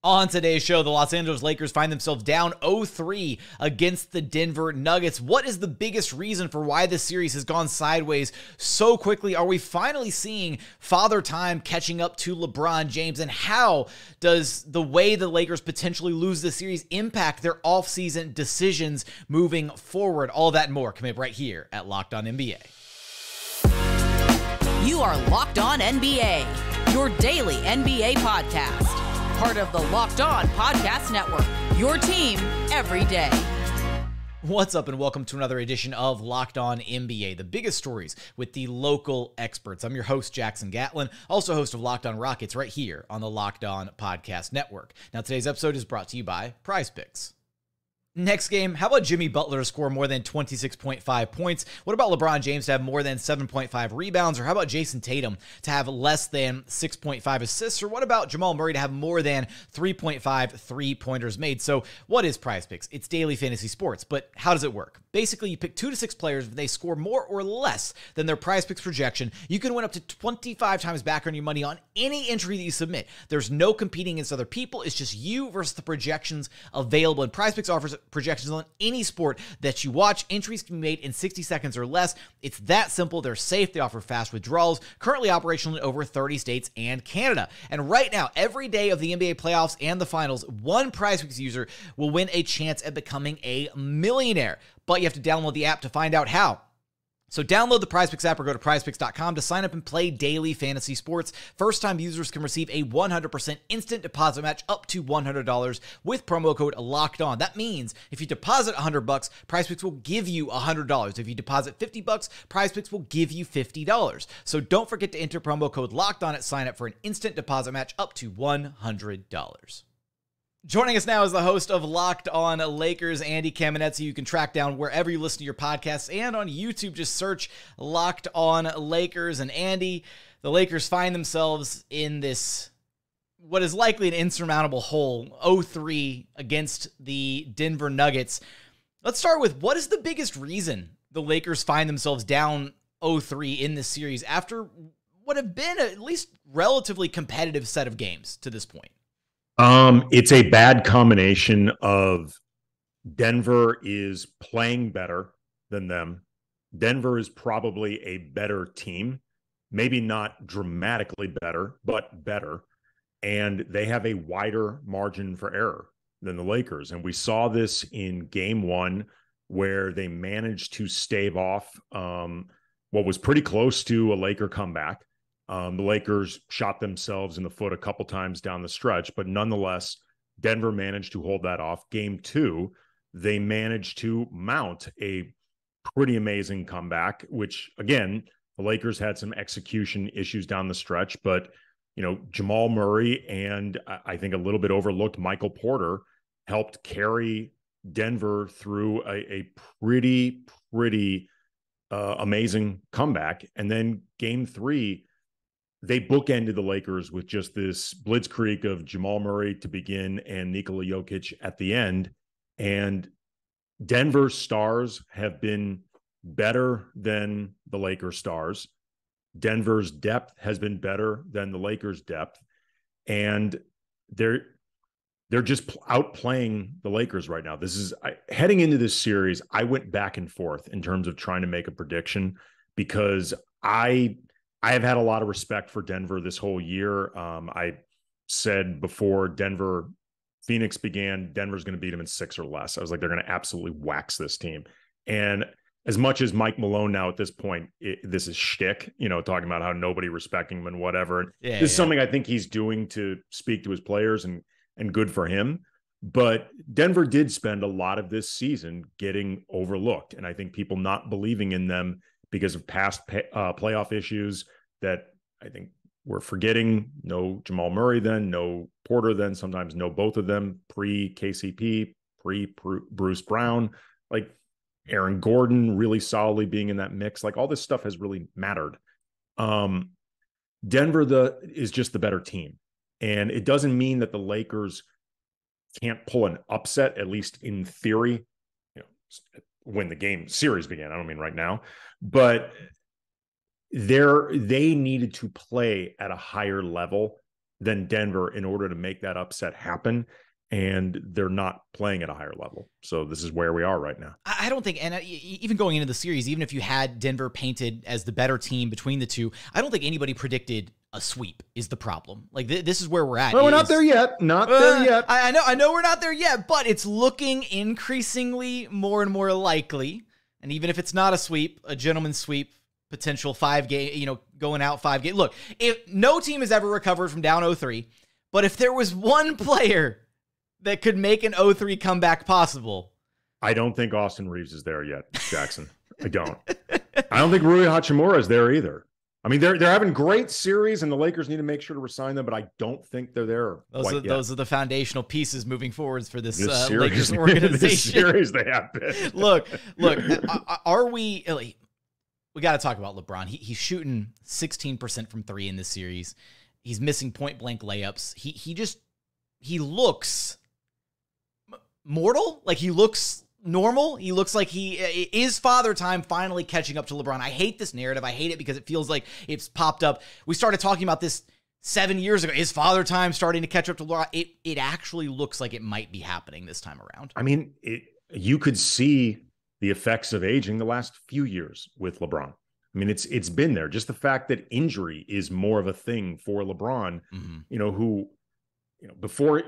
On today's show, the Los Angeles Lakers find themselves down 0-3 against the Denver Nuggets. What is the biggest reason for why this series has gone sideways so quickly? Are we finally seeing Father Time catching up to LeBron James? And how does the way the Lakers potentially lose this series impact their offseason decisions moving forward? All that and more coming up right here at Locked On NBA. You are Locked On NBA, your daily NBA podcast. Part of the Locked On Podcast Network, your team every day. What's up and welcome to another edition of Locked On NBA, the biggest stories with the local experts. I'm your host, Jackson Gatlin, also host of Locked On Rockets right here on the Locked On Podcast Network. Now, today's episode is brought to you by Prize Picks. Next game, how about Jimmy Butler to score more than 26.5 points? What about LeBron James to have more than 7.5 rebounds? Or how about Jason Tatum to have less than 6.5 assists? Or what about Jamal Murray to have more than 3.5 three-pointers made? So what is Prize Picks? It's daily fantasy sports, but how does it work? Basically, you pick 2 to 6 players. If they score more or less than their Prize Picks projection, you can win up to 25 times back on your money on any entry that you submit. There's no competing against other people. It's just you versus the projections available. And Prize Picks offers projections on any sport that you watch. Entries can be made in 60 seconds or less. It's that simple. They're safe. They offer fast withdrawals. Currently operational in over 30 states and Canada. And right now, every day of the NBA playoffs and the finals, one Prize Picks user will win a chance at becoming a millionaire. But you have to download the app to find out how. So download the PrizePicks app or go to prizepicks.com to sign up and play daily fantasy sports. First-time users can receive a 100% instant deposit match up to $100 with promo code LOCKEDON. That means if you deposit $100, PrizePicks will give you $100. If you deposit $50, PrizePicks will give you $50. So don't forget to enter promo code LOCKEDON at sign up for an instant deposit match up to $100. Joining us now is the host of Locked On Lakers, Andy Kamenetzky. You can track down wherever you listen to your podcasts and on YouTube. Just search Locked On Lakers. And Andy, the Lakers find themselves in this, what is likely an insurmountable hole, 0-3 against the Denver Nuggets. Let's start with, what is the biggest reason the Lakers find themselves down 0-3 in this series after what have been at least relatively competitive set of games to this point? It's a bad combination of Denver is playing better than them. Denver is probably a better team, maybe not dramatically better, but better. And they have a wider margin for error than the Lakers. And we saw this in game one, where they managed to stave off what was pretty close to a Laker comeback. The Lakers shot themselves in the foot a couple times down the stretch, but nonetheless, Denver managed to hold that off. Game two, they managed to mount a pretty amazing comeback, which, again, the Lakers had some execution issues down the stretch, but, you know, Jamal Murray and I think a little bit overlooked Michael Porter helped carry Denver through a pretty amazing comeback. And then game three, they bookended the Lakers with just this blitzkrieg of Jamal Murray to begin and Nikola Jokic at the end. And Denver's stars have been better than the Lakers' stars. Denver's depth has been better than the Lakers' depth. And they're just outplaying the Lakers right now. Heading into this series, I went back and forth in terms of trying to make a prediction because I have had a lot of respect for Denver this whole year. I said before Phoenix began, Denver's going to beat them in 6 or less. I was like, they're going to absolutely wax this team. And as much as Mike Malone now at this point, this is shtick, you know, talking about how nobody respecting him and whatever. This is something I think he's doing to speak to his players and good for him. But Denver did spend a lot of this season getting overlooked. And I think people not believing in them because of past playoff issues that I think we're forgetting. No Jamal Murray then, no Porter then, sometimes no both of them, pre-KCP, pre-Bruce Brown, like Aaron Gordon really solidly being in that mix. Like all this stuff has really mattered. Denver is just the better team. And it doesn't mean that the Lakers can't pull an upset, at least in theory, you know, when the series began. I don't mean right now, but they needed to play at a higher level than Denver in order to make that upset happen. And they're not playing at a higher level. So this is where we are right now. I don't think, and even going into the series, even if you had Denver painted as the better team between the two, I don't think anybody predicted a sweep is the problem. Like this is where we're at. Well, we're not there yet. Not there yet. I know we're not there yet, but it's looking increasingly more and more likely. And even if it's not a sweep, a gentleman's sweep, potential 5-game, going out 5-game. Look, if no team has ever recovered from down 0-3, but if there was one player that could make an 0-3 comeback possible, I don't think Austin Reeves is there yet, Jackson. I don't. I don't think Rui Hachimura is there either. I mean, they're having great series, and the Lakers need to make sure to resign them, but I don't think they're there. Those are the foundational pieces moving forwards for this Lakers organization. This series they have been. Look. Are we? We got to talk about LeBron. He's shooting 16% from 3 in this series. He's missing point blank layups. He looks mortal. Like he looks normal. He looks like he is Father Time finally catching up to LeBron. I hate this narrative. I hate it because it feels like it's popped up. We started talking about this 7 years ago. Is Father Time starting to catch up to LeBron? It actually looks like it might be happening this time around. I mean, you could see the effects of aging the last few years with LeBron. I mean, it's been there. Just the fact that injury is more of a thing for LeBron, who before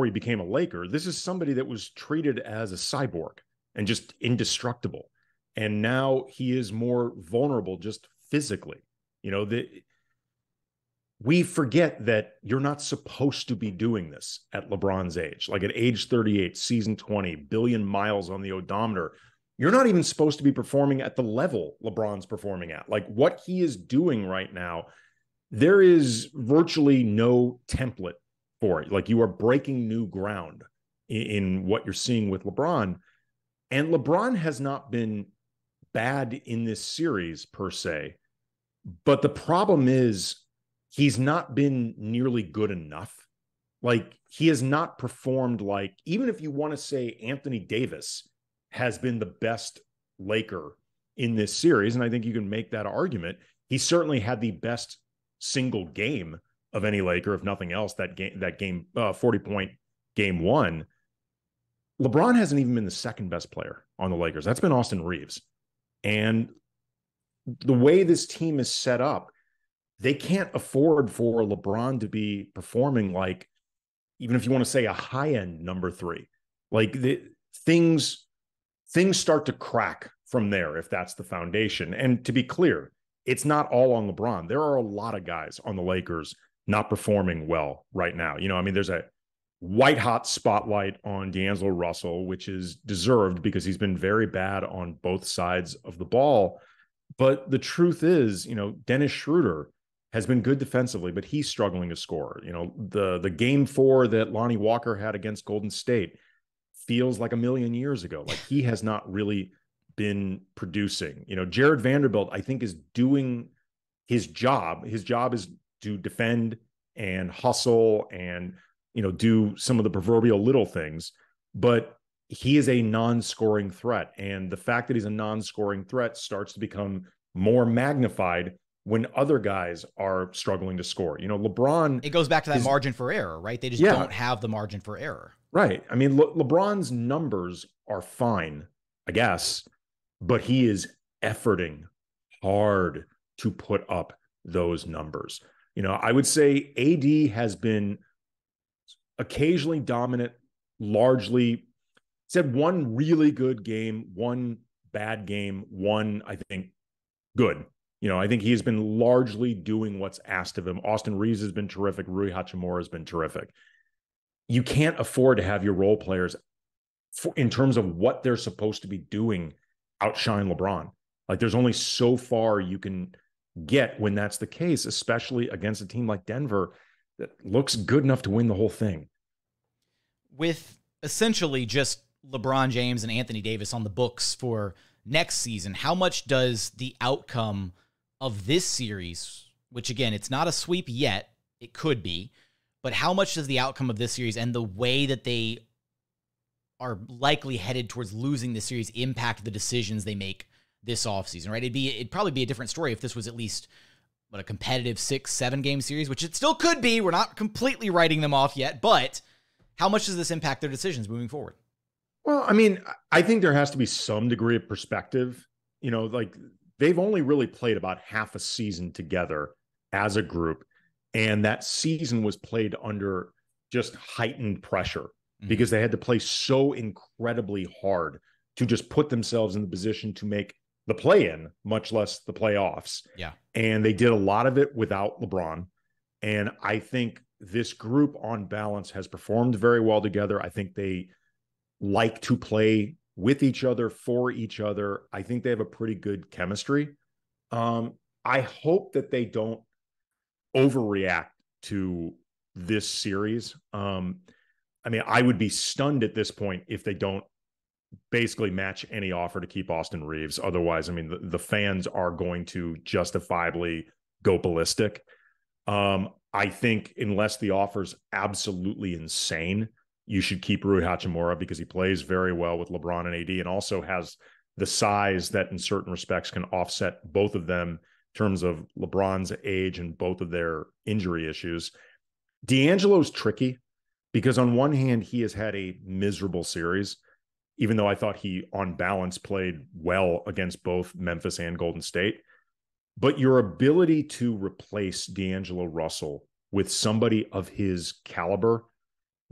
he became a Laker, this is somebody that was treated as a cyborg and just indestructible. And now he is more vulnerable just physically. We forget that you're not supposed to be doing this at LeBron's age. Like at age 38, season 20, billion miles on the odometer, you're not even supposed to be performing at the level LeBron's performing at. Like what he is doing right now, there is virtually no template for it. Like you are breaking new ground in what you're seeing with LeBron. And LeBron has not been bad in this series per se, but the problem is he's not been nearly good enough. Like he has not performed like, even if you want to say Anthony Davis has been the best Laker in this series, and I think you can make that argument, he certainly had the best single game of any Laker, if nothing else, that game 40-point game 1. LeBron hasn't even been the second best player on the Lakers. That's been Austin Reeves. And the way this team is set up, they can't afford for LeBron to be performing like, even if you want to say a high-end number 3, like things start to crack from there if that's the foundation. And to be clear, it's not all on LeBron. There are a lot of guys on the Lakers not performing well right now. There's a white hot spotlight on D'Angelo Russell, which is deserved because he's been very bad on both sides of the ball. But the truth is, Dennis Schroeder has been good defensively, but he's struggling to score. The game 4 that Lonnie Walker had against Golden State feels like a million years ago. Like he has not really been producing. Jared Vanderbilt, I think, is doing his job. His job is to defend and hustle and, do some of the proverbial little things, but he is a non-scoring threat. And the fact that he's a non-scoring threat starts to become more magnified when other guys are struggling to score. LeBron... It goes back to that margin for error, right? They just don't have the margin for error. Right. I mean, LeBron's numbers are fine, I guess, but he is efforting hard to put up those numbers. I would say AD has been occasionally dominant, largely said one really good game, one bad game, one, I think, good. I think he has been largely doing what's asked of him. Austin Reeves has been terrific. Rui Hachimura has been terrific. You can't afford to have your role players, in terms of what they're supposed to be doing, outshine LeBron. Like there's only so far you can get when that's the case, especially against a team like Denver that looks good enough to win the whole thing. With essentially just LeBron James and Anthony Davis on the books for next season, how much does the outcome of this series, which again, it's not a sweep yet, it could be, but how much does the outcome of this series and the way that they are likely headed towards losing the series impact the decisions they make this offseason, right? It'd probably be a different story if this was at least a competitive 6-7 game series, which it still could be. We're not completely writing them off yet, but how much does this impact their decisions moving forward? Well, I mean, I think there has to be some degree of perspective. Like they've only really played about half a season together as a group. And that season was played under just heightened pressure because they had to play so incredibly hard to just put themselves in the position to make the play-in, much less the playoffs. Yeah. And they did a lot of it without LeBron. And I think this group on balance has performed very well together. I think they like to play with each other, for each other. I think they have a pretty good chemistry. I hope that they don't overreact to this series. I mean, I would be stunned at this point if they don't basically match any offer to keep Austin Reeves. Otherwise, I mean, the fans are going to justifiably go ballistic. I think unless the offer's absolutely insane, you should keep Rui Hachimura because he plays very well with LeBron and AD and also has the size that in certain respects can offset both of them in terms of LeBron's age and both of their injury issues. D'Angelo's tricky because on one hand, he has had a miserable series, even though I thought he, on balance, played well against both Memphis and Golden State. But your ability to replace D'Angelo Russell with somebody of his caliber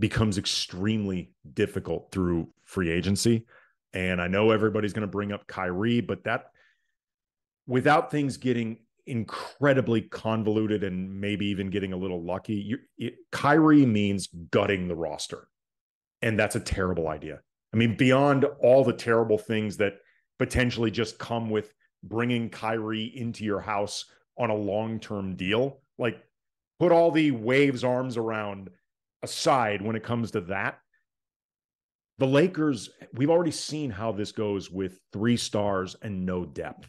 becomes extremely difficult through free agency. And I know everybody's going to bring up Kyrie, but that, without things getting incredibly convoluted and maybe even getting a little lucky, Kyrie means gutting the roster. And that's a terrible idea. I mean, beyond all the terrible things that potentially just come with bringing Kyrie into your house on a long-term deal, like put all the waves arms around aside when it comes to that. The Lakers, we've already seen how this goes with 3 stars and no depth.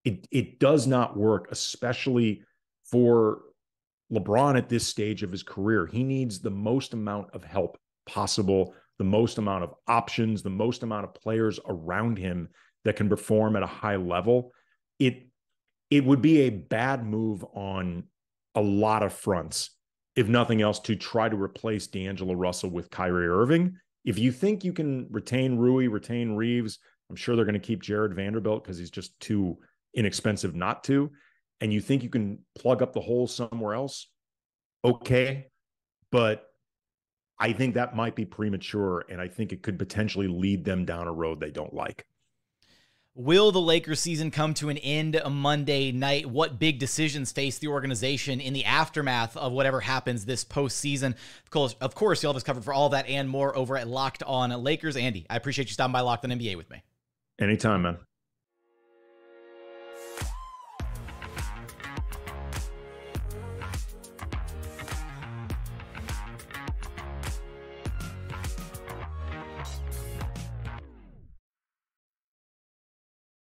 It does not work, especially for LeBron at this stage of his career. He needs the most amount of help possible, the most amount of options, the most amount of players around him that can perform at a high level. It would be a bad move on a lot of fronts, if nothing else, to try to replace D'Angelo Russell with Kyrie Irving. If you think you can retain Rui, retain Reeves, I'm sure they're going to keep Jared Vanderbilt because he's just too inexpensive not to, and you think you can plug up the hole somewhere else, okay. But I think that might be premature, and I think it could potentially lead them down a road they don't like. Will the Lakers season come to an end Monday night? What big decisions face the organization in the aftermath of whatever happens this postseason? Of course, you'll have us covered for all that and more over at Locked On Lakers. Andy, I appreciate you stopping by Locked On NBA with me. Anytime, man.